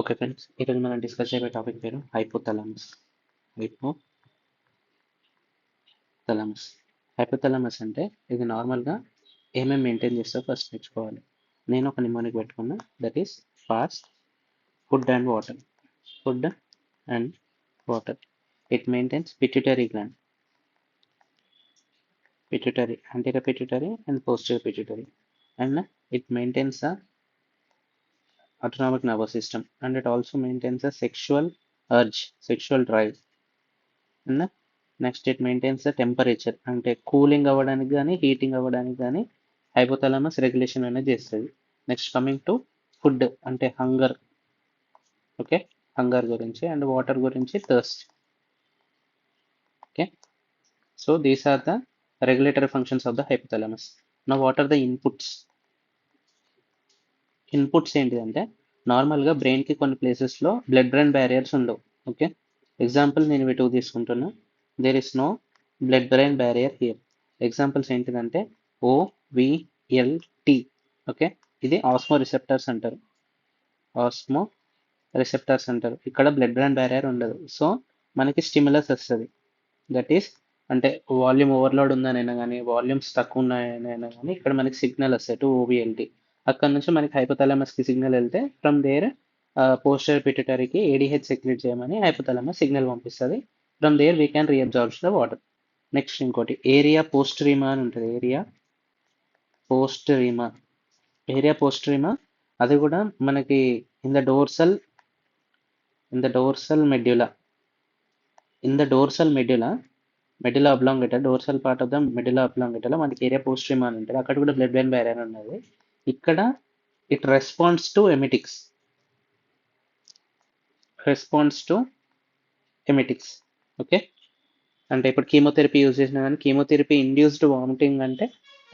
Okay friends, ఈరోజు మనం discuss చేయబోయే టాపిక్ పేరు హైపోథలామస్. హైపోథలామస్ హైపోథలామస్ అంటే ఇది నార్మల్గా ఏమేమి మెయింటైన్ చేస్తారో ఫస్ట్ నేర్చుకోవాలి. నేను ఒక నిమోనిక్ పెట్టుకున్నా, that is past food and water. Food and water. It maintains pituitary, anterior pituitary and posterior pituitary, and it maintains the autonomic nervous system, and it also maintains a sexual urge, sexual drive. And next it maintains the temperature, అంటే cooling అవ్వడానికి కానీ heating అవ్వడానికి కానీ hypothalamus regulation అనేది చేస్తుంది. Next coming to food అంటే hunger. Okay, hunger గురించి, and water గురించి thirst. Okay, so these are the regulatory functions of the hypothalamus. నా వాట్ ఆర్ ద ఇన్పుట్స్ ఏంటిదంటే, నార్మల్గా బ్రెయిన్కి కొన్ని ప్లేసెస్లో బ్లడ్ బ్రెయిన్ బ్యారియర్స్ ఉండవు. ఓకే, ఎగ్జాంపుల్ నేను ఇవి టూ తీసుకుంటున్నా. There is no blood brain barrier here. Examples ఏంటిదంటే OVLT. ఓకే, ఇది ఆస్మో రిసెప్టర్స్ అంటారు. ఇక్కడ బ్లడ్ బ్రెయిన్ బ్యారియర్ ఉండదు. సో మనకి స్టిమ్యులస్ వస్తుంది. దట్ ఈస్ అంటే వాల్యూమ్ ఓవర్లోడ్ ఉందనైనా కానీ, వాల్యూమ్స్ తక్కువ ఉన్నాయనైనా కానీ ఇక్కడ మనకి సిగ్నల్ వస్తాయి టు OVLT. అక్కడ నుంచి మనకి హైపోథాలమస్కి సిగ్నల్ వెళ్తే ఫ్రమ్ దేర్ పోస్టర్ పిట్యూటరీకి ADH సెక్రెట్ చేయమని హైపోథాలమస్ సిగ్నల్ పంపిస్తుంది. From there we can reabsorb the water. Next ఇంకోటి ఏరియా పోస్టరీమా అని ఉంటుంది. ఏరియా పోస్టరీమా అది కూడా మనకి in the dorsal medulla medulla oblongata, dorsal part of the medulla అబ్లాంగేటాలో మనకి ఏరియా పోస్టరీమా అని ఉంటుంది. అక్కడ కూడా బ్లడ్ బ్రెయిన్ బ్యారియర్ ఉన్నది. ఇక్కడ ఇట్ రెస్పాండ్స్ టు ఎమిటిక్స్. ఓకే, అంటే ఇప్పుడు కీమోథెరపీ యూజ్ చేసినా కానీ కీమోథెరపీ ఇండ్యూస్డ్ వామిటింగ్ అంటే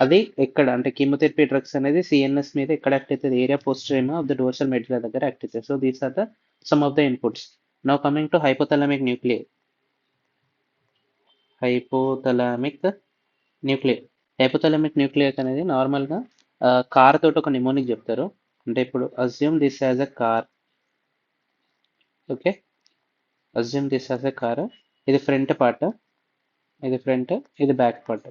అది ఎక్కడ అంటే కీమోథెరపీ డ్రగ్స్ అనేది CNS మీద ఎక్కడ యాక్ట్ అవుతుంది, area postrema of the dorsal medulla దగ్గర యాక్ట్ అవుతుంది. So these are the some of the inputs. Now coming to hypothalamic nuclei. Hypothalamic nucleus అనేది నార్మల్గా కార్ తోటి ఒక నిమోనిక్ చెప్తారు. అంటే ఇప్పుడు assume this as a car. Okay, ఇది ఫ్రంట్ పార్ట్, ఇది బ్యాక్ పార్ట్.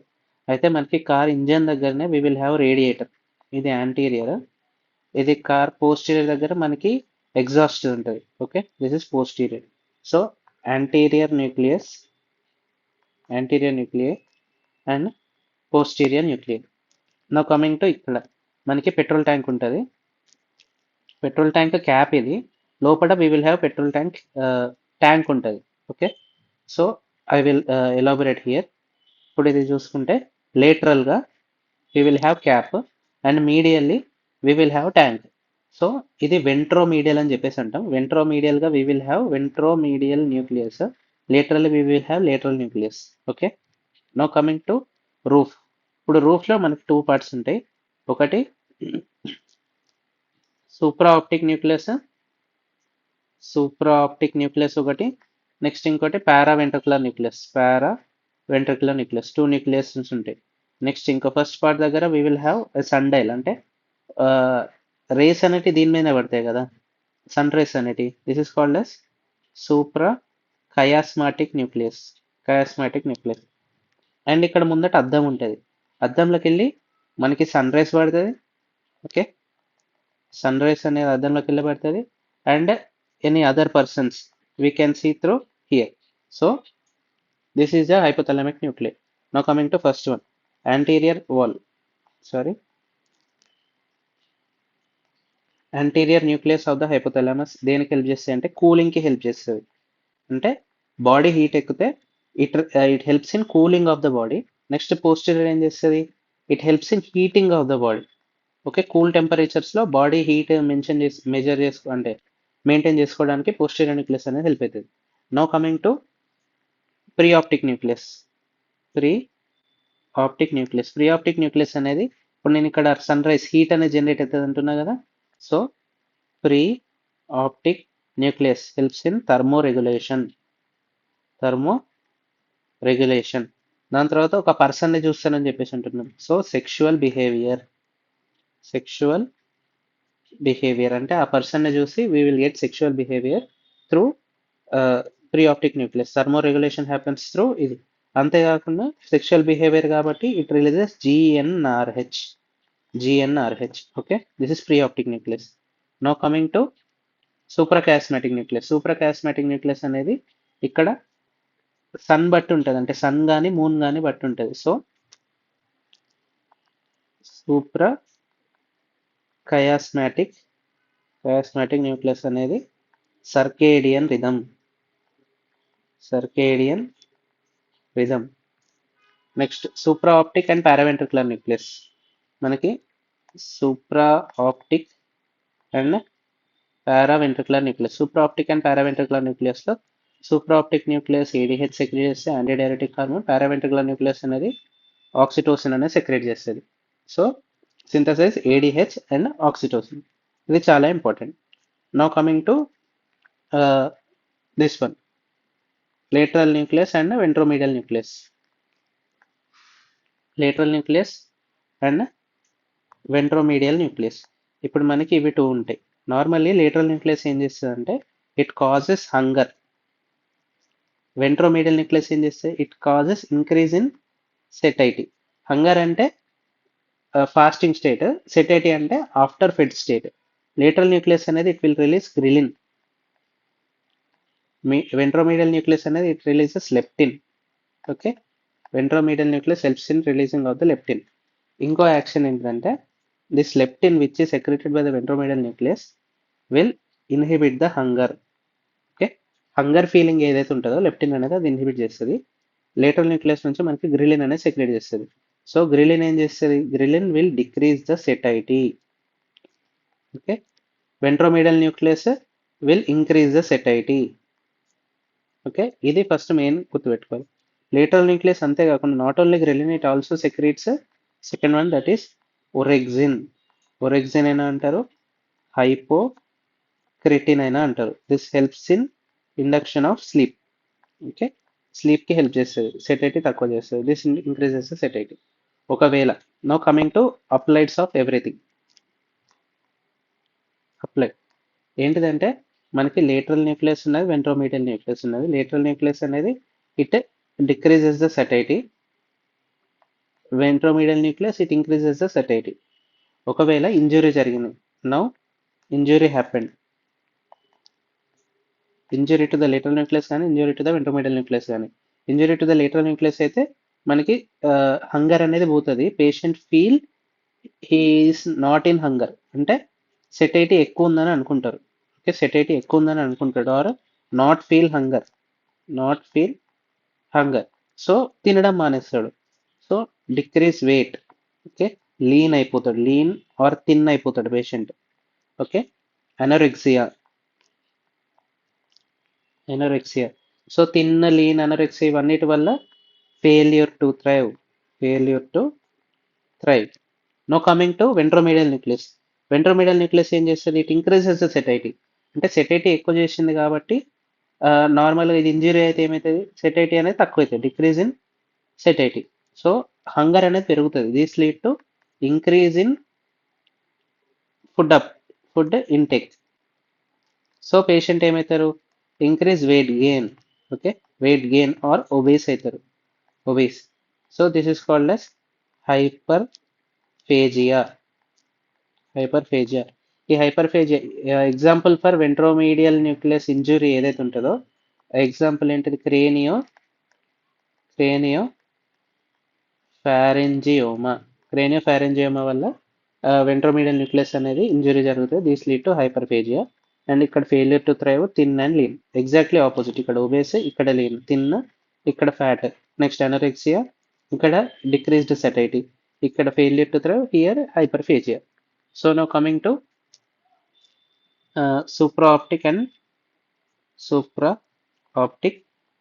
అయితే మనకి కార్ ఇంజన్ దగ్గరనే వి విల్ హ్యావ్ రేడియేటర్. ఇది యాంటీరియర్. ఇది కార్ పోస్టీరియర్ దగ్గర మనకి ఎగ్జాస్ట్ ఉంటుంది. Okay, this is posterior. So anterior nucleus and posterior nucleus. Now coming to ఇక్కడ మనకి పెట్రోల్ ట్యాంక్ ఉంటుంది. పెట్రోల్ ట్యాంక్ క్యాప్ ఇది. లోపల we will have petrol tank ఉంటుంది. Okay, so I will elaborate here. ఇప్పుడు ఇది చూసుకుంటే లేటరల్గా we will have cap and medially we will have tank. So ఇది వెంట్రోమీడియల్ అని చెప్పేసి అంటాం. వెంట్రోమీడియల్గా we will have ventromedial nucleus. Laterally we will have lateral nucleus. Okay, now coming to roof. ఇప్పుడు రూఫ్లో మనకి టూ పార్ట్స్ ఉంటాయి. ఒకటి సూప్రా ఆప్టిక్ న్యూక్లియస్ ఒకటి. నెక్స్ట్ ఇంకోటి paraventricular nucleus. Two nucleus ఉంటాయి. నెక్స్ట్ ఇంకో ఫస్ట్ పార్ట్ దగ్గర వీ విల్ హ్యావ్ సన్డైల్, అంటే రేస్ అనేవి దీని మీద పడతాయి కదా, సన్ రేస్ అనేటి. This is called as supra కయాస్మాటిక్ nucleus. And ఇక్కడ ముందట అద్దం ఉంటుంది. అద్దంలోకి వెళ్ళి మనకి సన్ రైస్ పడుతుంది. ఓకే, సన్ రైస్ అనేది అద్దంలోకి వెళ్ళి పడుతుంది. And any other persons we can see through here. So this is the hypothalamic nuclei. Now coming to first one, anterior nucleus of the hypothalamus దేనికి హెల్ప్ చేస్తాయి అంటే కూలింగ్కి help చేస్తుంది. అంటే బాడీ హీట్ ఎక్కితే it helps in cooling of the body. Next posterior ఏం చేస్తుంది, it helps in heating of the body. Okay, cool టెంపరేచర్స్లో బాడీ హీట్ మెయింటైన్ చేసుకోవడానికి పోస్టీరియర్ న్యూక్లియస్ అనేది హెల్ప్ అవుతుంది. Now coming to pre optic nucleus అనేది ఇప్పుడు నేను ఇక్కడ సన్ రైస్ హీట్ అనేది జనరేట్ అవుతుంది అంటున్నా కదా. So pre optic nucleus helps in thermo regulation. దాని తర్వాత ఒక పర్సన్ని చూస్తానని చెప్పేసి అంటున్నాం. సో సెక్షువల్ బిహేవియర్ అంటే ఆ పర్సన్ని చూసి we will get sexual behaviour through pre optic nucleus. Thermoregulation happens through ఇది. అంతేకాకుండా సెక్షువల్ బిహేవియర్ కాబట్టి it releases GnRH. Okay, this is pre optic nucleus. Now coming to suprachiasmatic nucleus. Suprachiasmatic nucleus అనేది ఇక్కడ sun బట్టి ఉంటుంది, అంటే sun కానీ moon కానీ బట్టి ఉంటుంది. సో సూప్రా కయాస్మాటిక్ న్యూక్లియస్ అనేది circadian rhythm. Next supra optic and paraventricular nucleus. మనకి supra optic and paraventricular nucleus. Supra optic and paraventricular న్యూక్లియస్లో supra optic nucleus ADH secrete చేస్తే anti diuretic hormone. Paraventricular nucleus అనేది oxytocin అనేది secrete చేస్తుంది. So synthesize ADH and oxytocin, ఇది చాలా important. Now coming to this one, lateral nucleus and ventromedial nucleus. Lateral nucleus and ventromedial nucleus. ఇప్పుడు మనకి ఇవి two ఉంటాయి. నార్మల్లీ లేటరల్ న్యూక్లియస్ ఏం చేస్తుంది అంటే it causes hunger. Ventromedial nucleus ఏం చేస్తే it causes increase in satiety. Hunger అంటే ఫాస్టింగ్ స్టేట్, సెటైటీ అంటే after fed state. Lateral nucleus అనేది it will release ghrelin. Ventromedial nucleus అనేది it releases leptin. Okay, ventromedial nucleus helps in releasing of the leptin. ఇంకో action ఏంటంటే this leptin which is secreted by the ventromedial nucleus will inhibit the hunger. Okay, hunger feeling ఏదైతే ఉంటుందో leptin అనేది అది inhibit చేస్తుంది. Lateral nucleus నుంచి మనకి ghrelin అనేది సెక్రెట్ చేస్తుంది. సో గ్రిలిన్ ఏం చేస్తుంది, ghrelin will decrease the satiety. Okay, ventromedial nucleus will increase the satiety. Okay, ఇది ఫస్ట్ మెయిన్ గుర్తుపెట్టుకోవాలి. లేటరల్ న్యూక్లియస్ అంతేకాకుండా not only ghrelin, it also secretes second one, that is orexin అయినా అంటారు, hypocretin అయినా అంటారు. This helps in induction of sleep. Okay, స్లీప్కి help చేస్తుంది, satiety తక్కువ చేస్తుంది. This increases the satiety. ఒకవేళ now coming to applieds of everything. Applied ఏంటిదంటే మనకి లేటరల్ న్యూక్లియస్ ఉన్నది, వెంట్రోమీడియల్ న్యూక్లియస్ ఉన్నది. లేటరల్ న్యూక్లియస్ అనేది it decreases the satiety, ventromedial nucleus it increases the satiety. ఒకవేళ ఇంజురీ జరిగింది, now injury happened, injury to the lateral nucleus కానీ injury to the ventromedial nucleus కానీ. Injury to the lateral nucleus అయితే మనకి hunger అనేది పోతుంది. Patient feel he's not in hunger, అంటే satiety ఎక్కువ ఉందని అనుకుంటారు. ఓకే, సెటైటీ ఎక్కువ ఉందని అనుకుంటాడు, or not feel hunger. So తినడం మానేస్తాడు. So decrease weight. Okay, lean అయిపోతాడు, లీన్ ఆర్ థిన్ అయిపోతాడు patient. Okay, anorexia. So thin, lean, anorexia ఇవన్నిటి వల్ల failure to thrive. Now coming to ventromedial nucleus. Ventromedial nucleus ఏం చేస్తుంది, ఇట్ ఇంక్రీజెస్ ద సెటైటీ. అంటే satiety ఎక్కువ చేసింది కాబట్టి నార్మల్గా ఇది ఇంజురీ అయితే ఏమవుతుంది, సెటైటీ అనేది తక్కువ అవుతుంది, decrease in satiety. So hunger అనేది పెరుగుతుంది. This lead to increase in food intake. So patient ఏమవుతారు, increase weight gain. Okay, weight gain or obese అవుతారు, obese. So this is called as hyperphagia. ఈ hyperphagia example for ventromedial nucleus injury ఏదైతే ఉంటుందో example ఏంటిది, craniopharyngioma వల్ల ventromedial nucleus అనేది injury జరుగుతుంది. These lead to hyperphagia. And ఇక్కడ failure to thrive, thin and lean. Exactly opposite, ఇక్కడ obese, ఇక్కడ లీన్, థిన్, ఇక్కడ ఫ్యాట్. నెక్స్ట్ అనరెక్సియా, ఇక్కడ డిక్రీజ్డ్ సెటైటీ, ఇక్కడ failure to thrive, here hyperphagia. So now coming to supra optic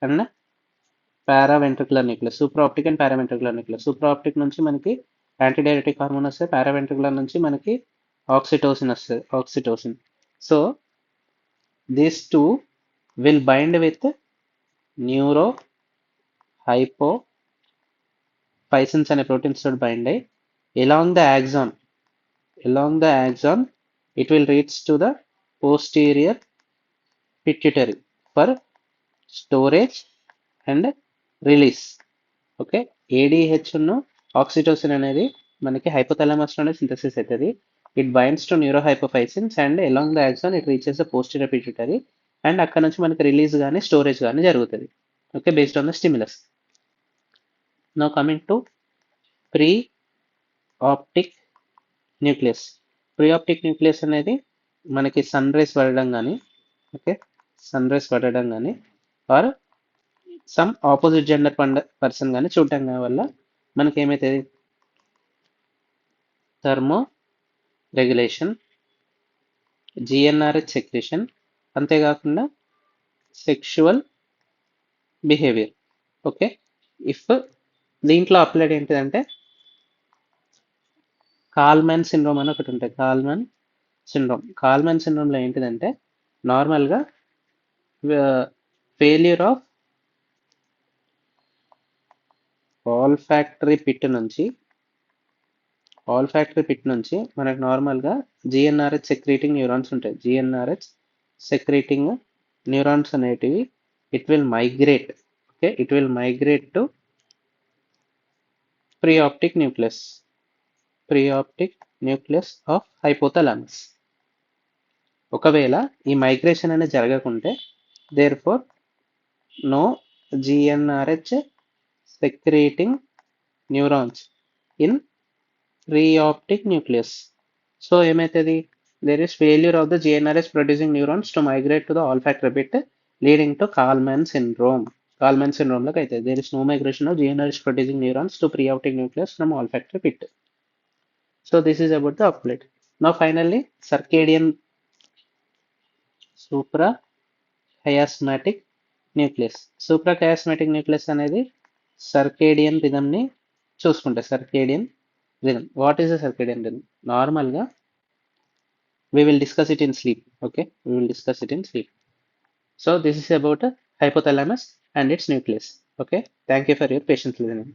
and paraventricular nucleus. Supra optic and paraventricular nucleus. Supra optic నుంచి మనకి యాంటీడైరెటిక్ hormone వస్తుంది, పారావెంట్రికులర్ నుంచి మనకి ఆక్సిటోసిన్ వస్తుంది, oxytocin. So these two will bind with neurohypophysins అనే proteins తోటి bind అయ్యి along the axon it will reach to the posterior pituitary for storage and release. Okay, ADH ను ఆక్సిటోసిన్ అనేది మనకి హైపోథాలమస్ లోనే సింథసిస్ అవుతుంది. It binds to neurohypophysins and along the axon it reaches the posterior pituitary and అక్కడ నుంచి మనకి release కానీ storage కానీ జరుగుతుంది. Okay, based on the stimulus. Now coming to pre optic nucleus. Pre optic nucleus అనేది మనకి sun rice పడడం కానీ, ఓకే, సన్ రైస్ పడడం కానీ or some opposite gender person కానీ చూడటం వల్ల మనకి ఏమవుతుంది, థర్మో రెగ్యులేషన్, జిఎన్ఆర్హెచ్ సెక్రేషన్, అంతేకాకుండా సెక్షువల్ బిహేవియర్. ఓకే, ఇఫ్ దీంట్లో అప్లైడ్ ఏంటిదంటే కాల్మాన్ సిండ్రోమ్ అని ఒకటి ఉంటుంది. కాల్మాన్ సిండ్రోమ్లో ఏంటిదంటే నార్మల్గా ఫెయిల్యూర్ ఆఫ్ ఆల్ఫాక్టరీ పిట్ నుంచి మనకు నార్మల్గా జిఎన్ఆర్హెచ్ సెక్రీటింగ్ న్యూరాన్స్ ఉంటాయి. జిఎన్ఆర్హెచ్ సెక్రీటింగ్ న్యూరాన్స్ అనేటివి it will migrate to preoptic nucleus of hypothalamus. ఒకవేళ ఈ మైగ్రేషన్ అనేది జరగకుంటే therefore no GnRH secreting neurons in preoptic nucleus. So ఏమైతుంది, there is failure of the GNRH producing neurons to migrate to the olfactory bit leading to Kallmann syndrome. లోకి అయితే there is no migration of GNRH producing neurons to preoptic nucleus from olfactory bit. So this is about the uplet. Now finally circadian suprachiasmatic nucleus అనేది circadian రిథమ్ని చూసుకుంటాయి. Circadian rhythm, what is the circadian rhythm? నార్మల్గా we will discuss it in sleep. Okay, we will discuss it in sleep. So this is about hypothalamus and its nucleus. Okay, thank you for your patience listening.